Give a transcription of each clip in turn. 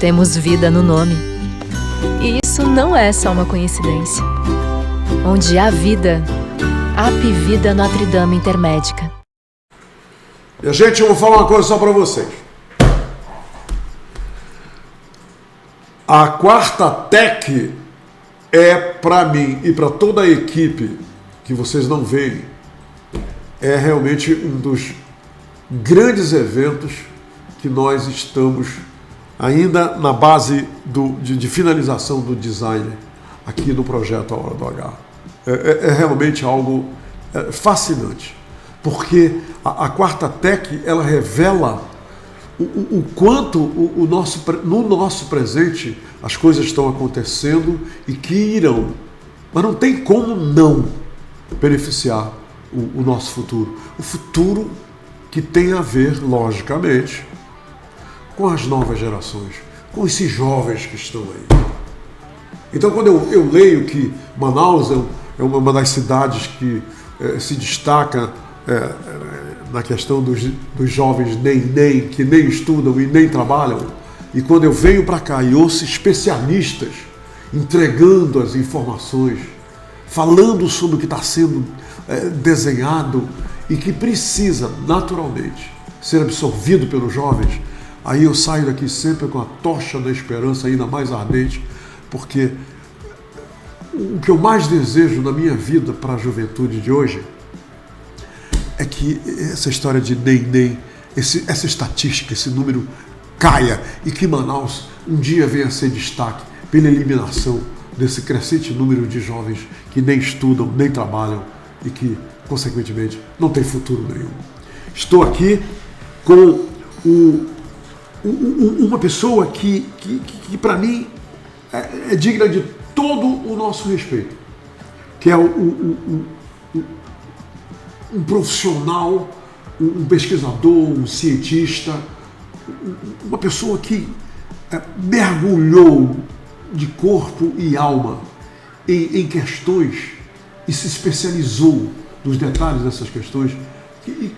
Temos vida no nome. E isso não é só uma coincidência. Onde há vida, há Apivida Notre Dame Intermédica. E, gente, eu vou falar uma coisa só para vocês. A Quarta Tech é, para mim e para toda a equipe, que vocês não veem, é realmente um dos grandes eventos que nós estamos ainda na base de finalização do design aqui no projeto A Hora do H. É realmente algo fascinante, porque a Quarta Tech, ela revela o quanto no nosso presente as coisas estão acontecendo e que irão, mas não tem como não beneficiar o nosso futuro. O futuro que tem a ver, logicamente, com as novas gerações, com esses jovens que estão aí. Então, quando eu leio que Manaus é uma das cidades que se destaca na questão dos jovens nem que nem estudam e nem trabalham, e quando eu venho para cá e ouço especialistas entregando as informações, falando sobre o que está sendo desenhado e que precisa naturalmente ser absorvido pelos jovens, aí eu saio daqui sempre com a tocha da esperança ainda mais ardente, porque o que eu mais desejo na minha vida para a juventude de hoje é que essa história de nem, essa estatística, esse número caia e que Manaus um dia venha a ser destaque pela eliminação desse crescente número de jovens que nem estudam, nem trabalham e que, consequentemente, não tem futuro nenhum. Estou aqui com uma pessoa que para mim, é digna de todo o nosso respeito, que é um profissional, um pesquisador, um cientista, uma pessoa que mergulhou de corpo e alma em questões e se especializou nos detalhes dessas questões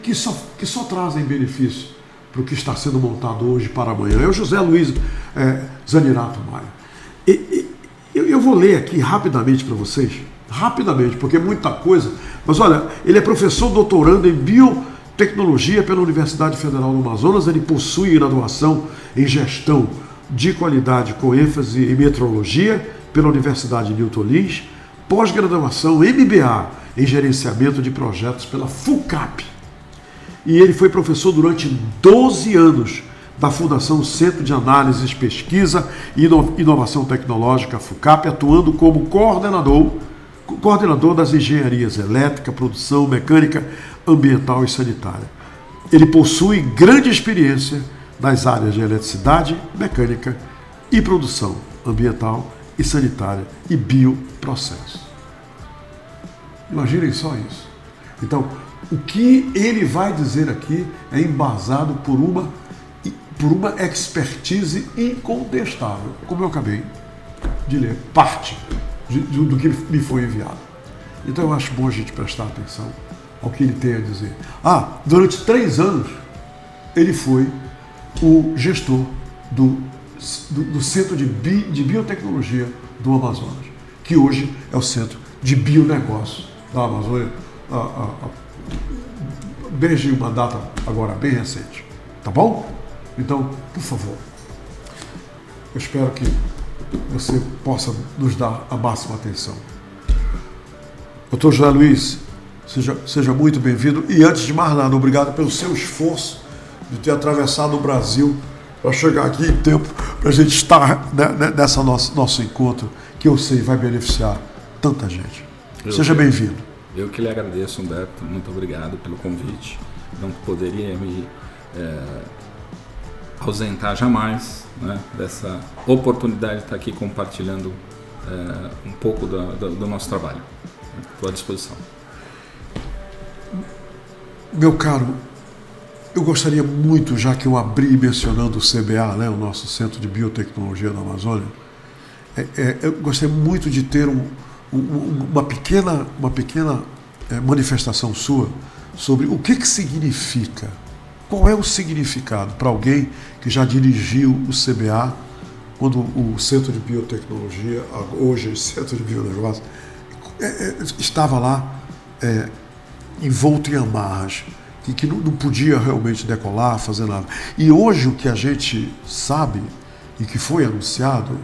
que só trazem benefício para o que está sendo montado hoje para amanhã. É o José Luiz Zanerato Maia. Eu vou ler aqui rapidamente para vocês, porque é muita coisa, mas olha, ele é professor doutorando em biotecnologia pela Universidade Federal do Amazonas, ele possui graduação em gestão de qualidade com ênfase em metrologia pela Universidade Newton Lins, pós-graduação MBA em gerenciamento de projetos pela FUCAP. E ele foi professor durante 12 anos da Fundação Centro de Análises, Pesquisa e Inovação Tecnológica, FUCAP, atuando como coordenador das engenharias elétrica, produção, mecânica, ambiental e sanitária. Ele possui grande experiência nas áreas de eletricidade, mecânica e produção ambiental e sanitária e bioprocessos. Imaginem só isso. Então, o que ele vai dizer aqui é embasado por uma expertise incontestável, como eu acabei de ler, parte do que me foi enviado. Então eu acho bom a gente prestar atenção ao que ele tem a dizer. Durante 3 anos, ele foi o gestor do Centro de Biotecnologia do Amazonas, que hoje é o Centro de Bionegócio da Amazônia, desde uma data agora bem recente. Tá bom? Então, por favor, eu espero que você possa nos dar a máxima atenção. Doutor José Luiz, seja muito bem-vindo. E antes de mais nada, obrigado pelo seu esforço de ter atravessado o Brasil para chegar aqui em tempo para a gente estar nessa nosso encontro, que eu sei vai beneficiar tanta gente. Seja bem-vindo. Eu que lhe agradeço, Humberto. Muito obrigado pelo convite. Não poderia me ausentar jamais, né, dessa oportunidade de estar aqui compartilhando um pouco do nosso trabalho. Estou à disposição. Meu caro, eu gostaria muito, já que eu abri mencionando o CBA, né, o nosso Centro de Biotecnologia da Amazônia, eu gostaria muito de ter uma pequena manifestação sua sobre o que significa, qual é o significado para alguém que já dirigiu o CBA, quando o Centro de Biotecnologia, hoje Centro de Bionegócio, estava lá envolto em amarras, que não podia realmente decolar, fazer nada. E hoje o que a gente sabe e que foi anunciado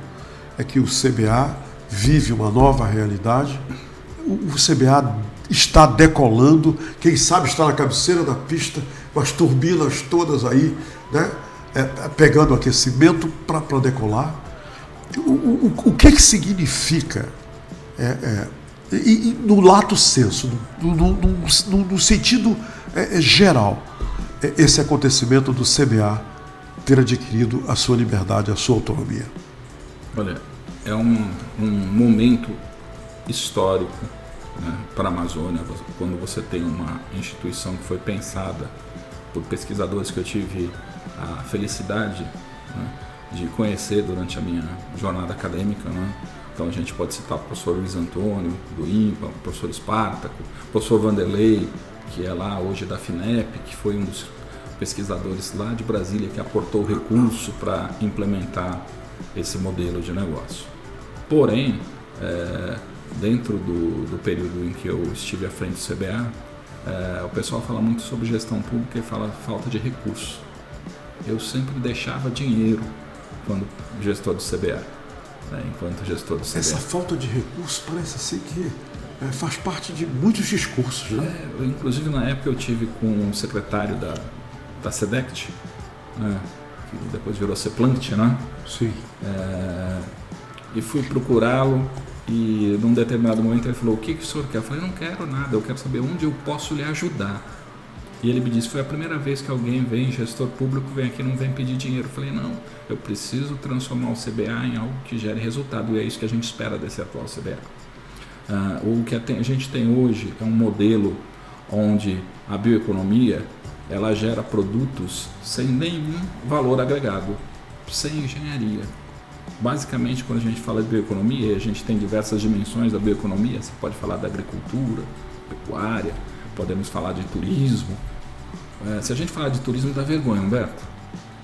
é que o CBA vive uma nova realidade. O CBA está decolando, quem sabe está na cabeceira da pista, com as turbinas todas aí, né, pegando aquecimento para decolar. O que significa, e no lato sensu, no sentido geral, esse acontecimento do CBA ter adquirido a sua liberdade, a sua autonomia? Olha, é um momento histórico, né, para a Amazônia, quando você tem uma instituição que foi pensada por pesquisadores que eu tive a felicidade, né, de conhecer durante a minha jornada acadêmica, né? Então a gente pode citar o professor Luiz Antônio, do INPA, o professor Espartaco, o professor Vanderlei, que é lá hoje da FINEP, que foi um dos pesquisadores lá de Brasília que aportou recurso para implementar esse modelo de negócio. Porém, dentro do período em que eu estive à frente do CBA, o pessoal fala muito sobre gestão pública e fala falta de recurso. Eu sempre deixava dinheiro quando gestor do CBA, né, enquanto gestor do CBA. Essa falta de recurso parece assim que faz parte de muitos discursos, né? Inclusive na época eu tive com o secretário da SEDECT, né, que depois virou CEPLANCT, né? Sim. E fui procurá-lo e num determinado momento ele falou: o que o senhor quer? Eu falei: não quero nada, eu quero saber onde eu posso lhe ajudar. E ele me disse: foi a primeira vez que alguém vem, gestor público, vem aqui e não vem pedir dinheiro. Eu falei: não, eu preciso transformar o CBA em algo que gere resultado, e é isso que a gente espera desse atual CBA. O que a gente tem hoje é um modelo onde a bioeconomia ela gera produtos sem nenhum valor agregado, sem engenharia. Basicamente, quando a gente fala de bioeconomia, a gente tem diversas dimensões da bioeconomia. Você pode falar da agricultura, pecuária, podemos falar de turismo. Se a gente falar de turismo, dá vergonha, Humberto.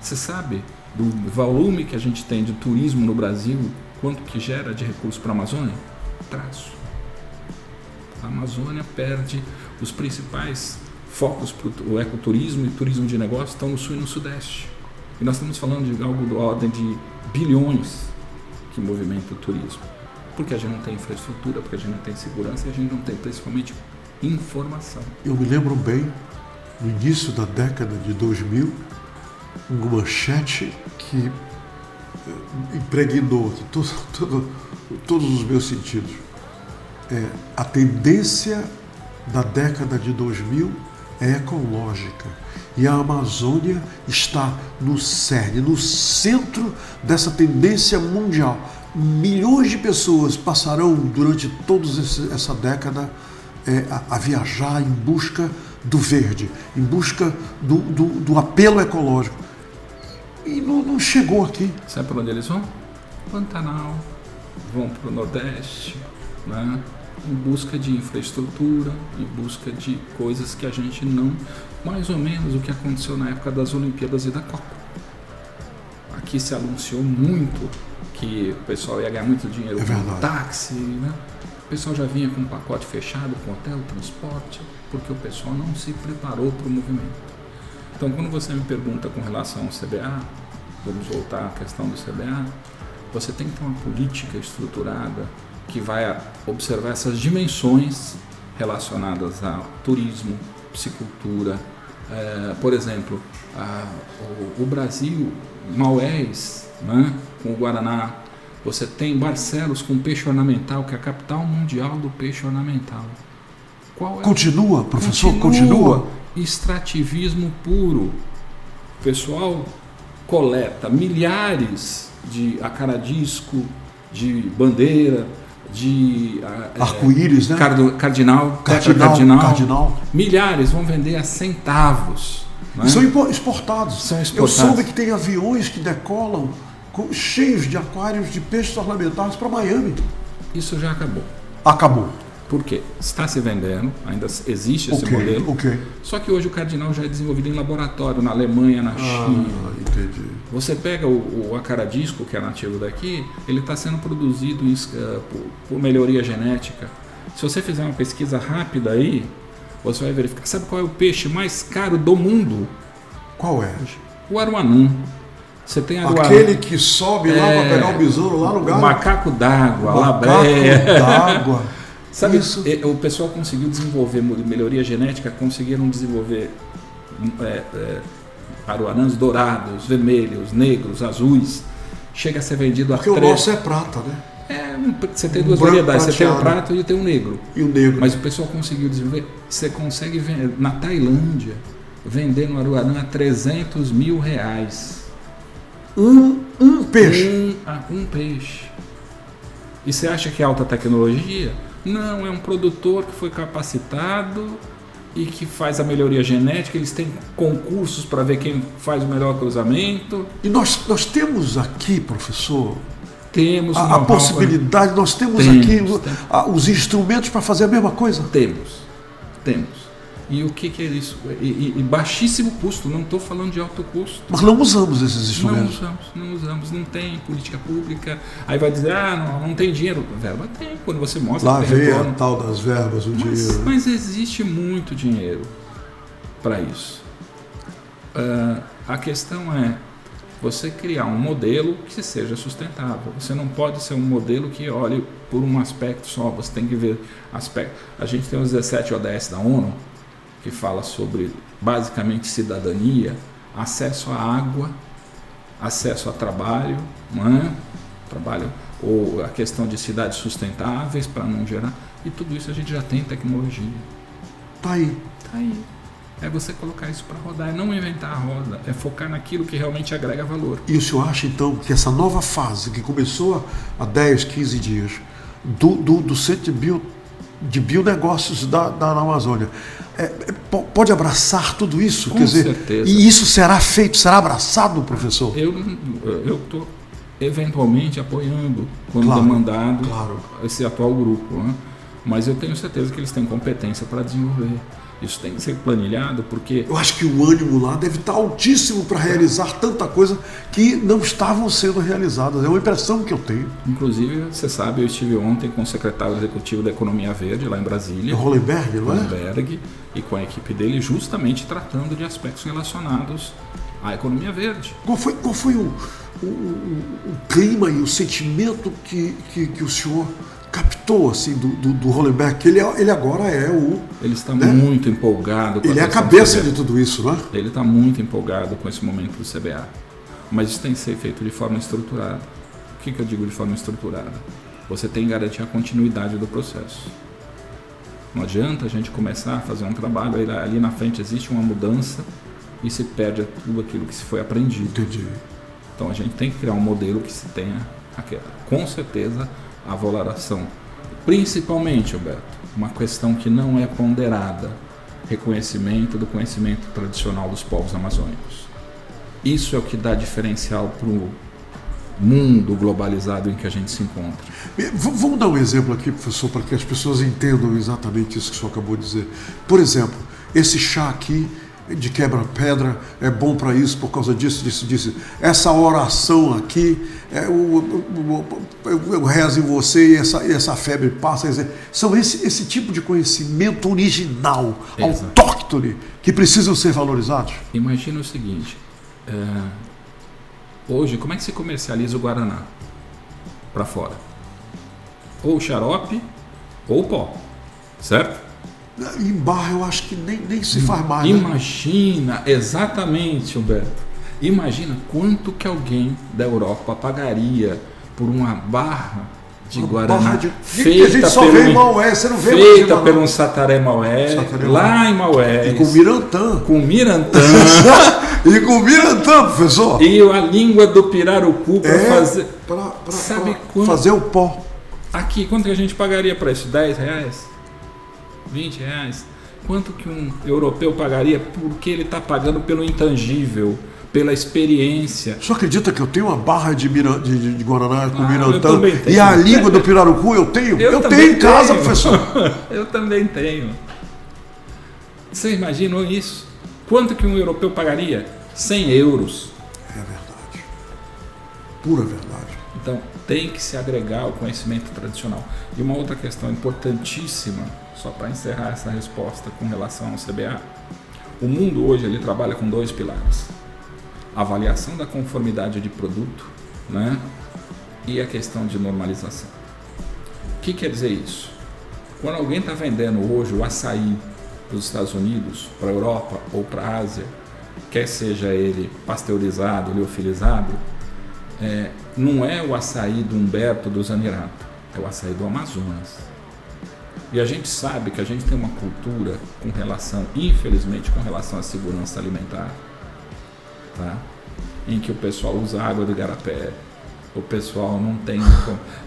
Você sabe do volume que a gente tem de turismo no Brasil, quanto que gera de recursos para a Amazônia? Traço. A Amazônia perde os principais focos para o ecoturismo e turismo de negócio, estão no sul e no sudeste. E nós estamos falando de algo da ordem de bilhões que movimenta o turismo. Porque a gente não tem infraestrutura, porque a gente não tem segurança e a gente não tem principalmente informação. Eu me lembro bem, no início da década de 2000, uma manchete que impregnou todos os meus sentidos. A tendência da década de 2000 é ecológica e a Amazônia está no cerne, no centro dessa tendência mundial. Milhões de pessoas passarão durante toda essa década a viajar em busca do verde, em busca do apelo ecológico. E não chegou aqui. Sabe para onde eles vão? Pantanal, vão para o Nordeste, né? Em busca de infraestrutura, em busca de coisas que a gente não... Mais ou menos o que aconteceu na época das Olimpíadas e da Copa. Aqui se anunciou muito que o pessoal ia ganhar muito dinheiro com táxi, né? O pessoal já vinha com um pacote fechado, com hotel, transporte, porque o pessoal não se preparou para o movimento. Então, quando você me pergunta com relação ao CBA, vamos voltar à questão do CBA, você tem que ter uma política estruturada que vai observar essas dimensões relacionadas ao turismo, piscicultura. Por exemplo, o Brasil, Maués, né, com o Guaraná. Você tem Barcelos com peixe ornamental, que é a capital mundial do peixe ornamental. Qual é? Continua, professor? Continua. Extrativismo puro. O pessoal coleta milhares de acaradisco, de bandeira, de arco-íris, né? Cardinal. Milhares vão vender a centavos. Né? São exportados. Eu soube que tem aviões que decolam cheios de aquários de peixes ornamentais para Miami. Isso já acabou. Acabou. Por quê? Está se vendendo, ainda existe esse modelo. Ok. Só que hoje o Cardinal já é desenvolvido em laboratório, na Alemanha, na China. Entendi. Você pega o acaradisco, que é nativo daqui, ele está sendo produzido por melhoria genética. Se você fizer uma pesquisa rápida aí, você vai verificar. Sabe qual é o peixe mais caro do mundo? Qual é? O aruanã. Você tem aruanã. Aquele que sobe lá para pegar o besouro lá no galho? O macaco d'água, a Macaco labeia. d'água. Sabe, Isso. o pessoal conseguiu desenvolver melhoria genética, conseguiram desenvolver aruanãs dourados, vermelhos, negros, azuis. Chega a ser vendido a Porque o nosso é prata, né? Você tem duas branco variedades, você tem o prateado. prato e tem o negro. E o negro. Mas o pessoal conseguiu desenvolver. Você consegue vender na Tailândia, vender no aruanã a R$300 mil. Um peixe. Um peixe. E você acha que é alta tecnologia? Não, é um produtor que foi capacitado e que faz a melhoria genética. Eles têm concursos para ver quem faz o melhor cruzamento. E nós temos aqui, professor, Temos a possibilidade, nós temos aqui os instrumentos para fazer a mesma coisa? Temos. E o que é isso? E baixíssimo custo, não estou falando de alto custo. Mas não usamos esses instrumentos. Não usamos, não tem política pública. Aí vai dizer, não tem dinheiro. Verba tem, quando você mostra Lá que tem vem retorno. a tal das verbas, o dinheiro. Mas existe muito dinheiro para isso. A questão é você criar um modelo que seja sustentável. Você não pode ser um modelo que olhe por um aspecto só, você tem que ver aspectos. A gente tem os 17 ODS da ONU, que fala sobre basicamente cidadania, acesso à água, acesso a trabalho, trabalho, ou a questão de cidades sustentáveis para não gerar, e tudo isso a gente já tem tecnologia. Tá aí. É você colocar isso para rodar, é não inventar a roda, é focar naquilo que realmente agrega valor. E o senhor acha então que essa nova fase que começou há 10, 15 dias do Centro de Bionegócios da Amazônia pode abraçar tudo isso? Com Quer dizer, certeza. e isso será feito, será abraçado, professor? Eu estou eventualmente apoiando, quando Claro, demandado, claro. esse atual grupo, mas eu tenho certeza que eles têm competência para desenvolver. Isso tem que ser planilhado, porque Eu acho que o ânimo lá deve estar altíssimo para realizar tanta coisa que não estavam sendo realizadas. É uma impressão que eu tenho. inclusive, você sabe, eu estive ontem com o secretário executivo da Economia Verde, lá em Brasília, O Hollenberg, não é? Hollenberg, e com a equipe dele, justamente tratando de aspectos relacionados à economia verde. Qual foi o clima e o sentimento que o senhor captou assim, do Hollenberg? Que ele agora é o... Ele está muito empolgado com Ele é a questão do cabeça CBA. de tudo isso, não é? Ele está muito empolgado com esse momento do CBA. Mas isso tem que ser feito de forma estruturada. O que eu digo de forma estruturada? Você tem que garantir a continuidade do processo. Não adianta a gente começar a fazer um trabalho, ali na frente existe uma mudança e se perde tudo aquilo que se foi aprendido. Entendi. Então a gente tem que criar um modelo que se tenha, com certeza, a valoração. Principalmente, Alberto, uma questão que não é ponderada, reconhecimento do conhecimento tradicional dos povos amazônicos. Isso é o que dá diferencial para o mundo globalizado em que a gente se encontra. Vamos dar um exemplo aqui, professor, para que as pessoas entendam exatamente isso que o senhor acabou de dizer. Por exemplo, esse chá aqui de quebra-pedra é bom para isso, por causa disso. Essa oração aqui, eu rezo em você e essa febre passa. Quer dizer, são esse tipo de conhecimento original, Exato. autóctone, que precisam ser valorizados. Imagina o seguinte, hoje, como é que se comercializa o Guaraná para fora? Ou xarope ou pó, certo? Em barra eu acho que nem se faz mais. Né? Imagina, exatamente, Humberto. Imagina quanto que alguém da Europa pagaria por uma barra de Guaraná que a gente só vê em Maué, você não vê feita por um Sataré Maué, lá em Maué. E com Mirantã. Com Mirantã. E com Mirantã, professor. E a língua do pirarucu para fazer. Sabe quanto? Fazer o pó. Aqui, quanto que a gente pagaria para isso? R$10? R$20? Quanto que um europeu pagaria porque ele está pagando pelo intangível, pela experiência. Você acredita que eu tenho uma barra de Guaraná com Mirantã? E a língua do pirarucu eu tenho? Eu tenho em casa, professor. Eu também tenho. Você imaginou isso? Quanto que um europeu pagaria? 100 euros. É verdade. Pura verdade. Então, tem que se agregar ao conhecimento tradicional. E uma outra questão importantíssima, só para encerrar essa resposta com relação ao CBA, o mundo hoje ele trabalha com 2 pilares. A avaliação da conformidade de produto, né? E a questão de normalização. O que quer dizer isso? Quando alguém está vendendo hoje o açaí dos Estados Unidos para a Europa ou para a Ásia, quer seja ele pasteurizado, liofilizado, não é o açaí do Humberto do Zanerato, é o açaí do Amazonas. E a gente sabe que a gente tem uma cultura com relação, infelizmente, com relação à segurança alimentar, tá? Em que o pessoal usa água do igarapé, o pessoal não tem...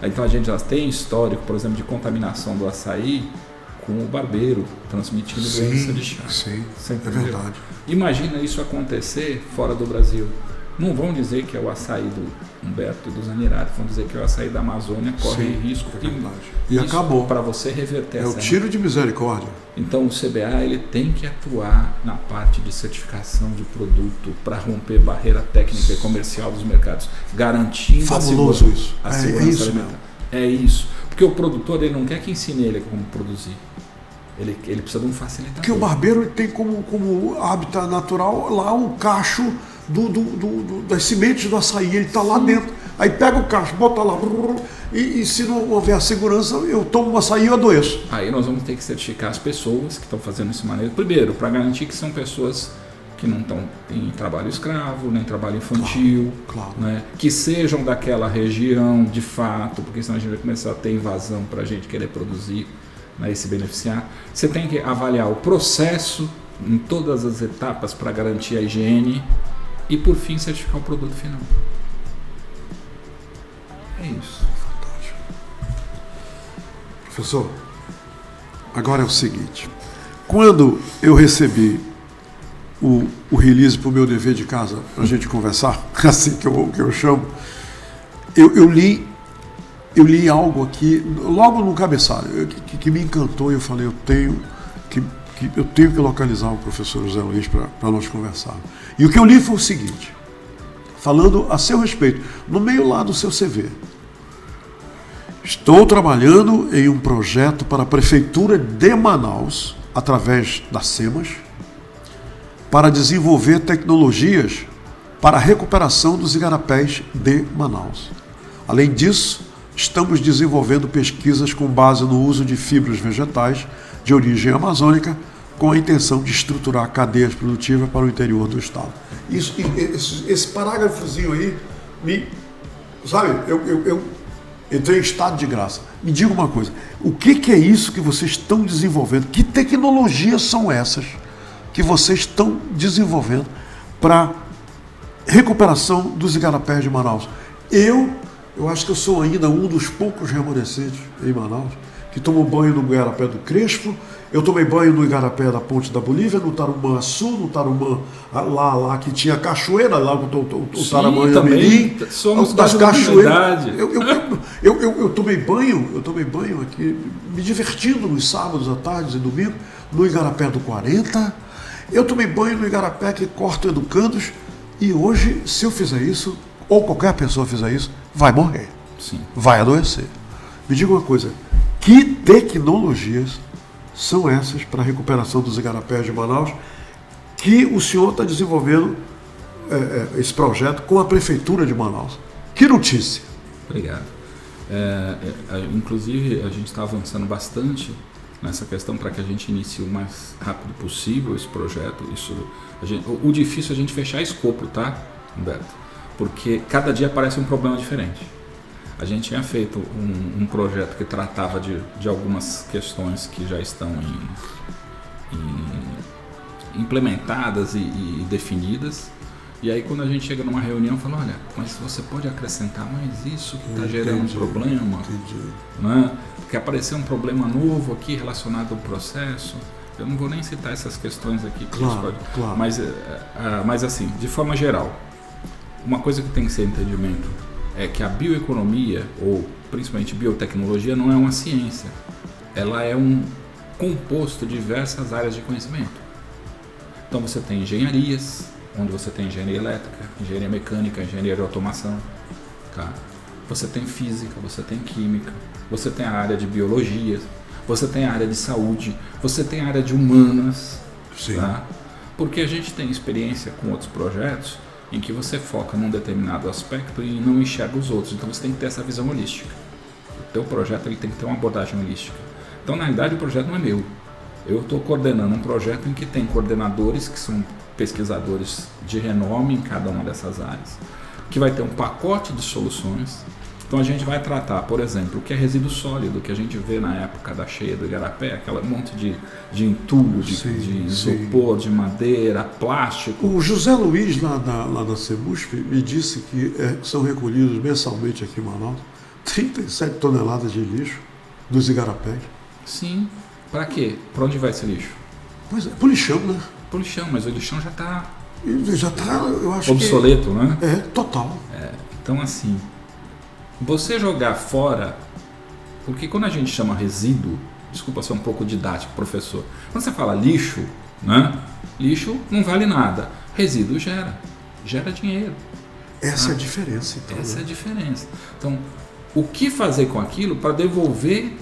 Então a gente já tem histórico, por exemplo, de contaminação do açaí com o barbeiro transmitindo doença de Chagas. Sim, é verdade. Imagina isso acontecer fora do Brasil. Não vão dizer que é o açaí do Humberto e do Zanerato, vão dizer que é o açaí da Amazônia, corre risco. E acabou. Para você reverter essa... É o tiro de misericórdia. Então o CBA ele tem que atuar na parte de certificação de produto para romper barreira técnica e comercial dos mercados, garantindo Fabuloso a segurança alimentar. É isso. Porque o produtor ele não quer que ensine ele como produzir. Ele precisa de um facilitador. Porque o barbeiro tem como hábitat natural lá o cacho das sementes do açaí, ele está lá dentro. Aí pega o cacho, bota lá, e se não houver a segurança, eu tomo um açaí e eu adoeço. Aí nós vamos ter que certificar as pessoas que estão fazendo esse manejo. Primeiro, para garantir que são pessoas que não estão em trabalho escravo, nem trabalho infantil, claro. Né? Que sejam daquela região de fato, porque senão a gente vai começar a ter invasão para a gente querer produzir, né, e se beneficiar. Você tem que avaliar o processo em todas as etapas para garantir a higiene e, por fim, certificar o produto final. É isso. Fantástico. Professor, agora é o seguinte. Quando eu recebi o release para o meu dever de casa, para a gente conversar, assim que eu chamo, eu li algo aqui, logo no cabeçalho, que me encantou, e eu falei, eu tenho que localizar o professor José Luiz para nós conversarmos. E o que eu li foi o seguinte, falando a seu respeito, no meio lá do seu CV. Estou trabalhando em um projeto para a Prefeitura de Manaus, através da SEMAS, para desenvolver tecnologias para a recuperação dos igarapés de Manaus. Além disso, estamos desenvolvendo pesquisas com base no uso de fibras vegetais de origem amazônica, com a intenção de estruturar cadeias produtivas para o interior do estado. Esse parágrafozinho aí, eu entrei em estado de graça. Me diga uma coisa, o que é isso que vocês estão desenvolvendo? Que tecnologias são essas que vocês estão desenvolvendo para recuperação dos igarapés de Manaus? Eu acho que eu sou ainda um dos poucos remanescentes em Manaus que tomam banho no igarapé do Crespo. Eu tomei banho no igarapé da Ponte da Bolívia, no Tarumã Sul, no Tarumã lá que tinha cachoeira, lá o Taramã Mirim, somos das cachoeiras. Eu tomei banho aqui, me divertindo nos sábados à tarde e domingo, no igarapé do 40. Eu tomei banho no igarapé que corta educandos, e hoje, se eu fizer isso, ou qualquer pessoa fizer isso, vai morrer. Sim. Vai adoecer. Me diga uma coisa, que tecnologias são essas para a recuperação dos igarapés de Manaus que o senhor está desenvolvendo esse projeto com a Prefeitura de Manaus? Que notícia! Obrigado. Inclusive, a gente está avançando bastante nessa questão para que a gente inicie o mais rápido possível esse projeto. O difícil é a gente fechar escopo, tá, Humberto? Porque cada dia aparece um problema diferente. A gente tinha feito um projeto que tratava de algumas questões que já estão implementadas e definidas. E aí quando a gente chega numa reunião, fala, olha, mas você pode acrescentar mais isso que está gerando um problema? Né? Porque apareceu um problema novo aqui relacionado ao processo. Eu não vou nem citar essas questões aqui, Claro. mas assim, de forma geral, uma coisa que tem que ser entendimento é que a bioeconomia, ou principalmente biotecnologia, não é uma ciência. Ela é um composto de diversas áreas de conhecimento. Então você tem engenharias, onde você tem engenharia elétrica, engenharia mecânica, engenharia de automação, tá? Você tem física, você tem química, você tem a área de biologia, você tem a área de saúde, você tem a área de humanas, Sim. tá? Porque a gente tem experiência com outros projetos em que você foca num determinado aspecto e não enxerga os outros. Então você tem que ter essa visão holística. O teu projeto ele tem que ter uma abordagem holística. Então, na realidade, o projeto não é meu. Eu estou coordenando um projeto em que tem coordenadores que são pesquisadores de renome em cada uma dessas áreas, que vai ter um pacote de soluções. Então a gente vai tratar, por exemplo, o que é resíduo sólido, que a gente vê na época da cheia do Igarapé, aquele monte de entulho, de isopor, de madeira, plástico. O José Luiz, lá na CEMUSP, me disse que são recolhidos mensalmente aqui em Manaus 37 toneladas de lixo dos igarapés. Sim. Para quê? Para onde vai esse lixo? Pois é, pro lixão, né? Pro lixão, mas o lixão já está Eu acho obsoleto, né? É, total. Então, assim, você jogar fora, porque quando a gente chama resíduo, desculpa ser um pouco didático, professor, quando você fala lixo, né? Lixo não vale nada. Resíduo gera dinheiro. Essa é a diferença, então. Essa é a diferença. Então, o que fazer com aquilo para devolver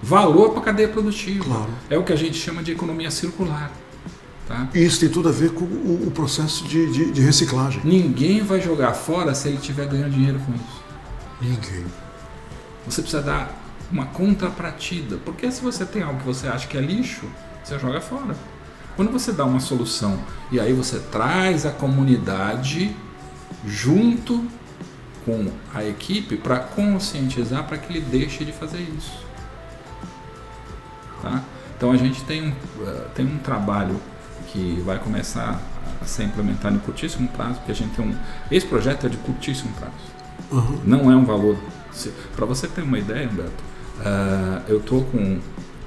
valor para a cadeia produtiva? Claro. É o que a gente chama de economia circular. Tá? E isso tem tudo a ver com o processo de reciclagem. Ninguém vai jogar fora se ele estiver ganhando dinheiro com isso. Ninguém. Você precisa dar uma contrapartida, porque se você tem algo que você acha que é lixo, você joga fora. Quando você dá uma solução e aí você traz a comunidade junto com a equipe para conscientizar para que ele deixe de fazer isso. Tá? Então a gente tem um trabalho que vai começar a ser implementado em curtíssimo prazo, porque a gente tem esse projeto é de curtíssimo prazo. Uhum. Não é um valor. Para você ter uma ideia, Humberto, eu estou com,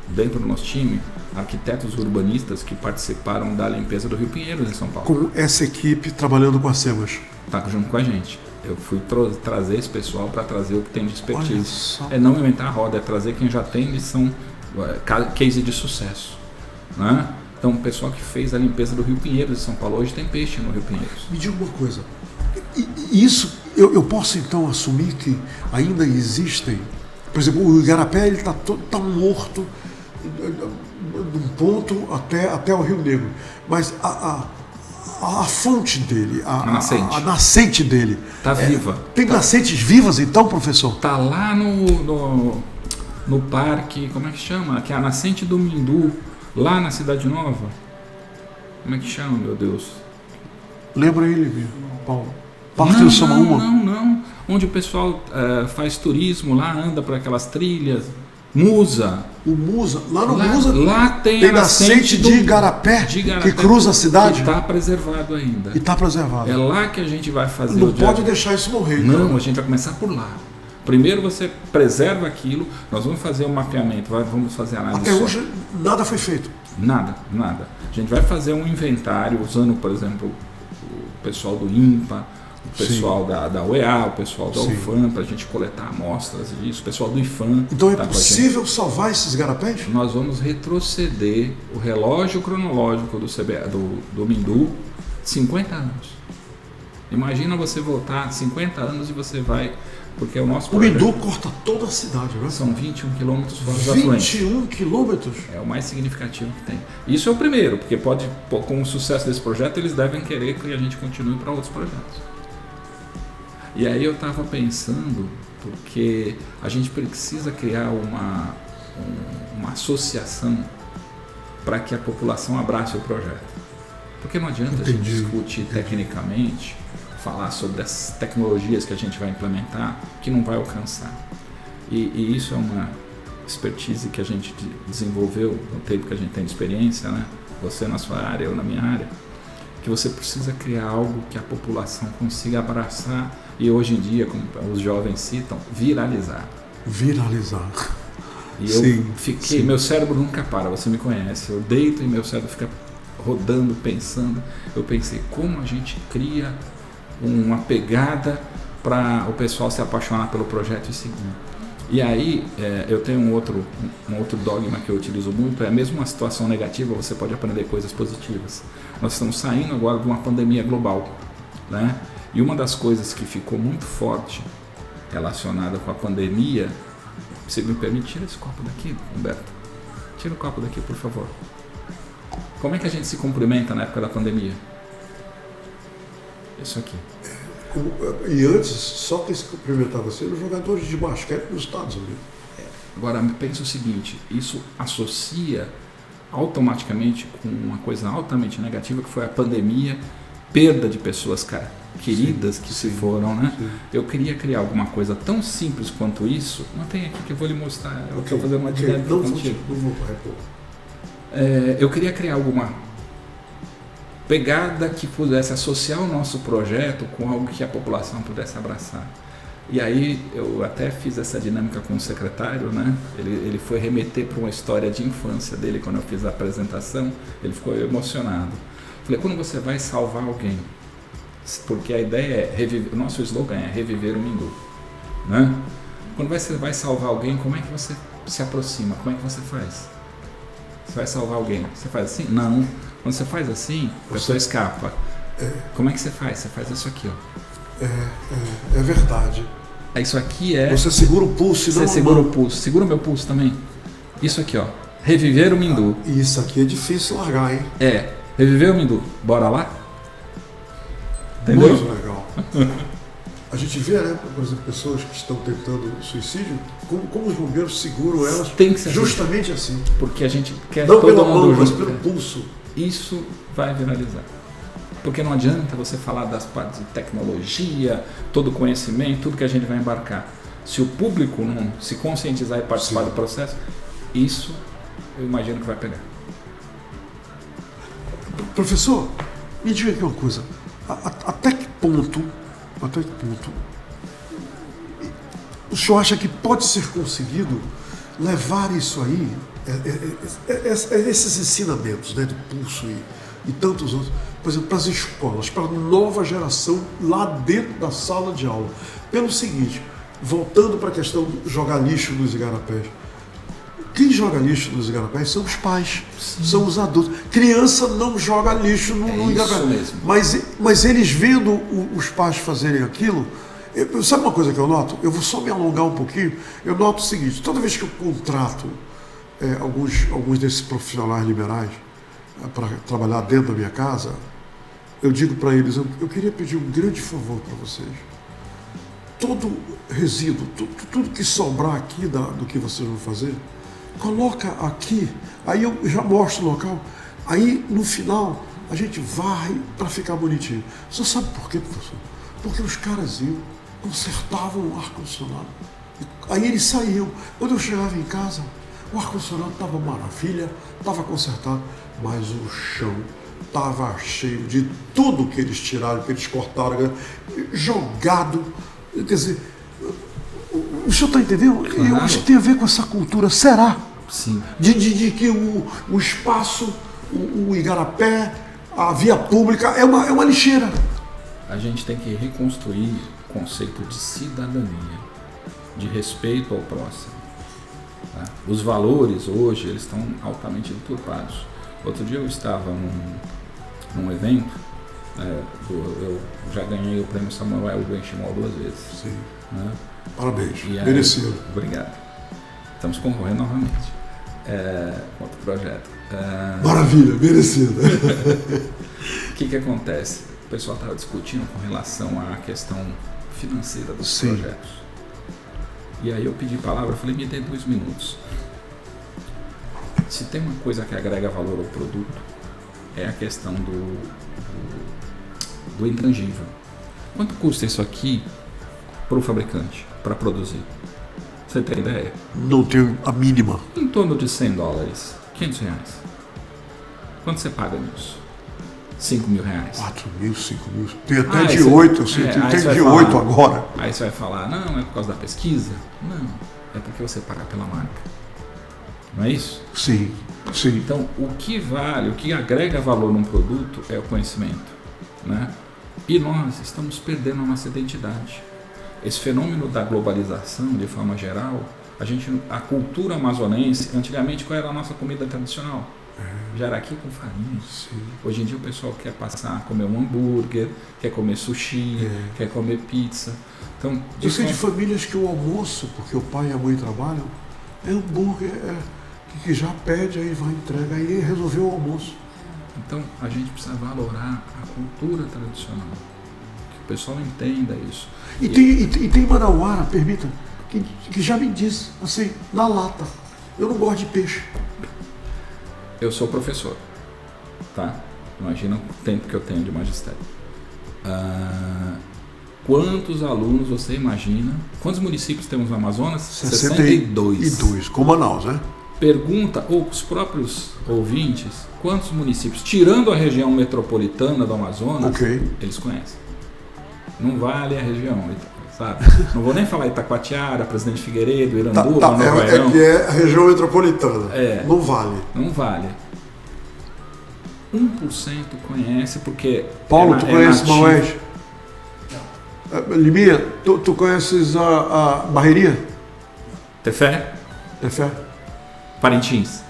dentro do nosso time, arquitetos urbanistas que participaram da limpeza do Rio Pinheiros, em São Paulo. Com essa equipe trabalhando com a SEMAS. Está junto com a gente. Eu fui trazer esse pessoal para trazer o que tem de expertise. Olha só. É não inventar a roda, é trazer quem já tem lição, case de sucesso. Né? Então, o pessoal que fez a limpeza do Rio Pinheiros, em São Paulo, hoje tem peixe no Rio Pinheiros. Me diga uma coisa. Isso, eu posso então assumir que ainda existem, por exemplo, o Igarapé ele está tão morto de um ponto até o Rio Negro, mas a fonte dele, a nascente dele está viva. Tem nascentes vivas então, professor? Está lá no parque, como é que chama? Que é a nascente do Mindu, lá na Cidade Nova. Como é que chama, meu Deus? Lembra ele, Paulo? Parque do Samaúma? Não. Onde o pessoal faz turismo, lá anda por aquelas trilhas. Musa. O Musa, lá no Musa lá tem a nascente de Igarapé, que cruza a cidade. Que está preservado ainda. E está preservado. É lá que a gente vai fazer Não pode deixar isso morrer. Não, então. A gente vai começar por lá. Primeiro você preserva aquilo, nós vamos fazer um mapeamento, vamos fazer análise. Até hoje nada foi feito. Nada. A gente vai fazer um inventário usando, por exemplo, o pessoal do INPA, o pessoal da UEA, o pessoal da UFAM, para a gente coletar amostras disso, o pessoal do IFAM. Então é possível salvar esses igarapés? Nós vamos retroceder o relógio cronológico do Mindu 50 anos. Imagina você voltar 50 anos e você vai... Porque o nosso projeto, Mindu corta toda a cidade, né? São 21 quilômetros fora dos afluentes. 21 quilômetros? É o mais significativo que tem. Isso é o primeiro, porque com o sucesso desse projeto, eles devem querer que a gente continue para outros projetos. E aí eu estava pensando, porque a gente precisa criar uma associação para que a população abrace o projeto. Porque não adianta a gente discutir tecnicamente, falar sobre as tecnologias que a gente vai implementar, que não vai alcançar. E isso é uma expertise que a gente desenvolveu no tempo que a gente tem de experiência, né? Você na sua área, eu na minha área, que você precisa criar algo que a população consiga abraçar e hoje em dia, como os jovens citam, viralizar. Viralizar. E eu fiquei, meu cérebro nunca para, você me conhece, eu deito e meu cérebro fica rodando, pensando. Eu pensei, como a gente cria uma pegada para o pessoal se apaixonar pelo projeto e seguir. E aí, eu tenho um outro dogma que eu utilizo muito, é mesmo uma situação negativa, você pode aprender coisas positivas. Nós estamos saindo agora de uma pandemia global, né? E uma das coisas que ficou muito forte relacionada com a pandemia, você me permite, tira esse copo daqui, Humberto. Tira o copo daqui, por favor. Como é que a gente se cumprimenta na época da pandemia? Isso aqui. E antes, só quem se cumprimentava assim eram os jogadores de basquete nos Estados Unidos. Agora, pensa o seguinte, isso associa automaticamente com uma coisa altamente negativa, que foi a pandemia, perda de pessoas queridas que se foram, né? Sim. Eu queria criar alguma coisa tão simples quanto isso. Não tem aqui que eu vou lhe mostrar. Eu estou fazendo uma dinâmica contigo. Eu queria criar alguma pegada que pudesse associar o nosso projeto com algo que a população pudesse abraçar. E aí eu até fiz essa dinâmica com o secretário, né? Ele foi remeter para uma história de infância dele quando eu fiz a apresentação. Ele ficou emocionado. Falei, quando você vai salvar alguém, porque a ideia é reviver, o nosso slogan é reviver o Mindu, né? Quando você vai salvar alguém, como é que você se aproxima? Como é que você faz? Você vai salvar alguém, você faz assim? Não. Quando você faz assim, a pessoa escapa. Como é que você faz? Você faz isso aqui, ó. É verdade. Isso aqui é... Você segura o pulso. Você segura o pulso. Segura o meu pulso também. Isso aqui, ó. Reviver o Mindu. Isso aqui é difícil largar, hein? Reviver o Mindu. Bora lá? Entendeu? Muito legal. A gente vê, né, por exemplo, pessoas que estão tentando suicídio, como os bombeiros seguram elas. Tem que ser justamente assim. Porque a gente quer não todo pela mundo mão, mas junto. pelo pulso. Isso vai viralizar. Porque não adianta você falar das partes de tecnologia, todo o conhecimento, tudo que a gente vai embarcar. Se o público não se conscientizar e participar do processo, isso eu imagino que vai pegar. Professor, me diga aqui uma coisa. Até que ponto o senhor acha que pode ser conseguido levar isso aí, esses ensinamentos, né, do pulso e tantos outros, por exemplo, para as escolas, para a nova geração lá dentro da sala de aula? Pelo seguinte, voltando para a questão de jogar lixo nos igarapés. Quem joga lixo nos igarapés são os pais, são os adultos. Criança não joga lixo no igarapé. Mas eles vendo os pais fazerem aquilo, sabe uma coisa que eu noto? Eu vou só me alongar um pouquinho. Eu noto o seguinte, toda vez que eu contrato alguns desses profissionais liberais para trabalhar dentro da minha casa, eu digo para eles, eu queria pedir um grande favor para vocês. Todo resíduo, tudo que sobrar aqui do que vocês vão fazer, coloca aqui, aí eu já mostro o local, aí no final a gente varre para ficar bonitinho. Você sabe por quê, professor? Porque os caras iam, consertavam o ar-condicionado, aí eles saíam. Quando eu chegava em casa, o ar-condicionado estava maravilha, estava consertado, mas o chão estava cheio de tudo que eles tiraram, que eles cortaram, jogado. Quer dizer, o senhor está entendendo? Claro. Eu acho que tem a ver com essa cultura, será? Sim. De que o espaço, o igarapé, a via pública é uma lixeira. A gente tem que reconstruir o conceito de cidadania, de respeito ao próximo. Tá? Os valores hoje eles estão altamente deturpados. Outro dia eu estava num evento, eu já ganhei o prêmio Samuel Benchimol 2 vezes. Sim. Né? Parabéns, aí, merecido. Obrigado. Estamos concorrendo novamente com outro projeto. Maravilha, merecido. O que acontece? O pessoal estava discutindo com relação à questão financeira dos projetos. E aí eu pedi palavra, falei, me dê 2 minutos. Se tem uma coisa que agrega valor ao produto, é a questão do intangível. Quanto custa isso aqui para o fabricante, para produzir? Você tem ideia? Não tenho a mínima. Em torno de $100, R$500. Quanto você paga nisso? R$5.000. 4 mil, 5 mil. Tem até de 8, eu sei. Tem de 8 agora. Aí você vai falar, não, é por causa da pesquisa? Não, é porque você paga pela marca. Não é isso? Sim, sim. Então, o que vale, o que agrega valor num produto é o conhecimento, né? E nós estamos perdendo a nossa identidade. Esse fenômeno da globalização, de forma geral, a cultura amazonense, antigamente qual era a nossa comida tradicional? Jaraqui com farinha. Sim. Hoje em dia o pessoal quer passar a comer um hambúrguer, quer comer sushi, quer comer pizza. Então, Eu sei de famílias que o almoço, porque o pai e a mãe trabalham, é hambúrguer, que já pede, aí vai entrega, aí resolveu o almoço. Então a gente precisa valorar a cultura tradicional, que o pessoal entenda isso. E tem manauara, permita, que já me diz, assim, na lata, eu não gosto de peixe. Eu sou professor, tá? Imagina o tempo que eu tenho de magistério. Quantos alunos você imagina? Quantos municípios temos no Amazonas? 62. Com Manaus, né? Pergunta, ou os próprios ouvintes, quantos municípios, tirando a região metropolitana do Amazonas, eles conhecem. Não vale a região, sabe? Não vou nem falar Itacoatiara, Presidente Figueiredo, Iranduba, é que é a região metropolitana. Não vale. Não vale. 1% conhece porque... Paulo, tu conhece Maués? Liminha, tu conheces a Barreirinha? Tefé? Parintins.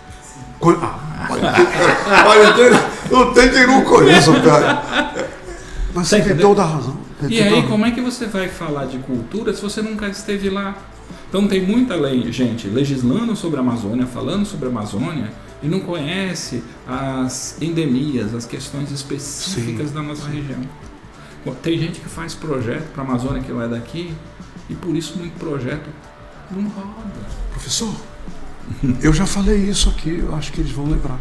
Não tem quem não conheça, cara. Mas você tem toda a razão. E aí, como é que você vai falar de cultura se você nunca esteve lá? Então tem muita gente legislando sobre a Amazônia, falando sobre a Amazônia, e não conhece as endemias, as questões específicas da nossa região. Tem gente que faz projeto para a Amazônia que não é daqui, e por isso muito projeto não roda. Professor, eu já falei isso aqui, eu acho que eles vão lembrar.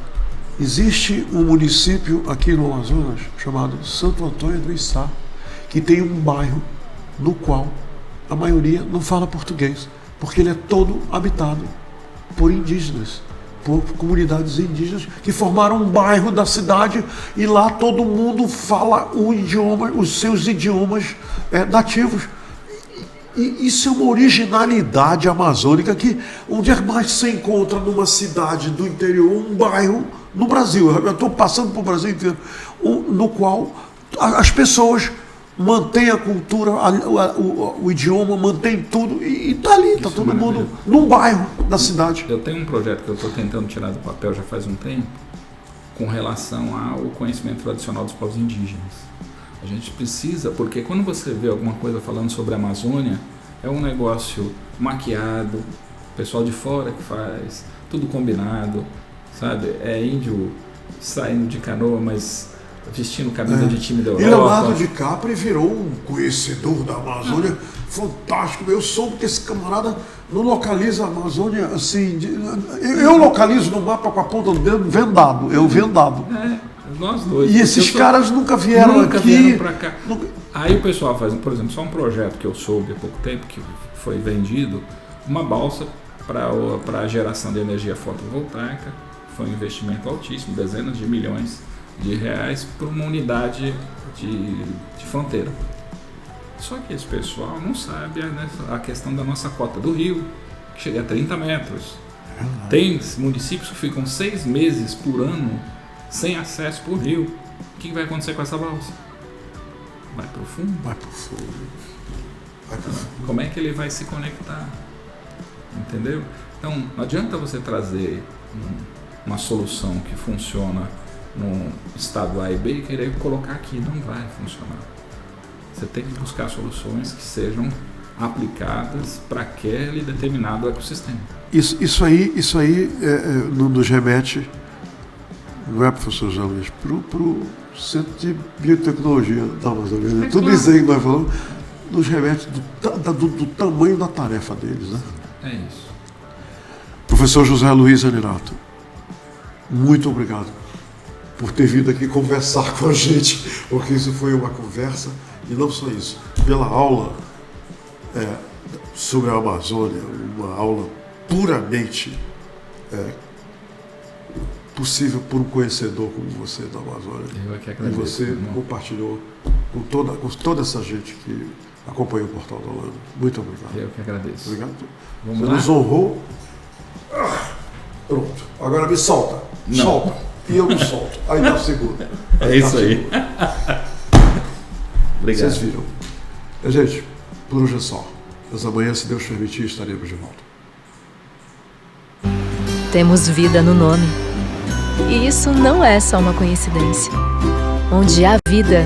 Existe um município aqui no Amazonas chamado Santo Antônio do Içá, que tem um bairro no qual a maioria não fala português, porque ele é todo habitado por indígenas, por comunidades indígenas que formaram um bairro da cidade, e lá todo mundo fala o idioma, os seus idiomas nativos. E isso é uma originalidade amazônica que onde é mais se encontra numa cidade do interior, um bairro no Brasil, eu estou passando para o Brasil inteiro, no qual as pessoas mantêm a cultura, o idioma, mantém tudo, e está ali, está todo mundo num bairro da cidade. Eu tenho um projeto que eu estou tentando tirar do papel já faz um tempo, com relação ao conhecimento tradicional dos povos indígenas. A gente precisa, porque quando você vê alguma coisa falando sobre a Amazônia, é um negócio maquiado, pessoal de fora que faz, tudo combinado, sabe? É índio saindo de canoa, mas vestindo camisa de time da Europa. E Leonardo DiCaprio virou um conhecedor da Amazônia fantástico. Eu soube que esse camarada não localiza a Amazônia assim. Eu localizo no mapa com a ponta do dedo vendado. Nós dois. E esses caras nunca vieram aqui. Vieram pra cá. Aí o pessoal faz, por exemplo, só um projeto que eu soube há pouco tempo, que foi vendido, uma balsa para a geração de energia fotovoltaica. Foi um investimento altíssimo, dezenas de milhões de reais para uma unidade de fronteira. Só que esse pessoal não sabe a questão da nossa cota do rio, que chega a 30 metros. Tem municípios que ficam 6 meses por ano sem acesso por rio. O que vai acontecer com essa balsa? Vai para o fundo? Vai para o fundo. Como é que ele vai se conectar? Entendeu? Então, não adianta você trazer uma solução que funciona no estado A e B e querer colocar aqui. Não vai funcionar. Você tem que buscar soluções que sejam aplicadas para aquele determinado ecossistema. Isso aí nos remete, não é, professor Jean Luiz, para o Centro de Biotecnologia da Amazônia. Tudo isso aí que nós falamos nos remete do tamanho da tarefa deles, né? É isso. Professor José Luiz Zanerato, muito obrigado por ter vindo aqui conversar com a gente, porque isso foi uma conversa, e não só isso, pela aula sobre a Amazônia, uma aula puramente possível por um conhecedor como você da Amazônia. Eu é que agradeço, e você compartilhou com toda essa gente que acompanha o Portal da Holanda. Muito obrigado. Eu que agradeço. Obrigado. Vamos você lá? nos honrou. Pronto. Agora me solta. Não. Solta. E eu não solto. Aí tá seguro. É isso aí. Obrigado. Vocês viram. Gente, por hoje é só. Mas amanhã, se Deus permitir, estaremos de volta. Temos vida no nome. E isso não é só uma coincidência. Onde há vida,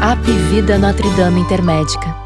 há Apivida Notre Dame Intermédica.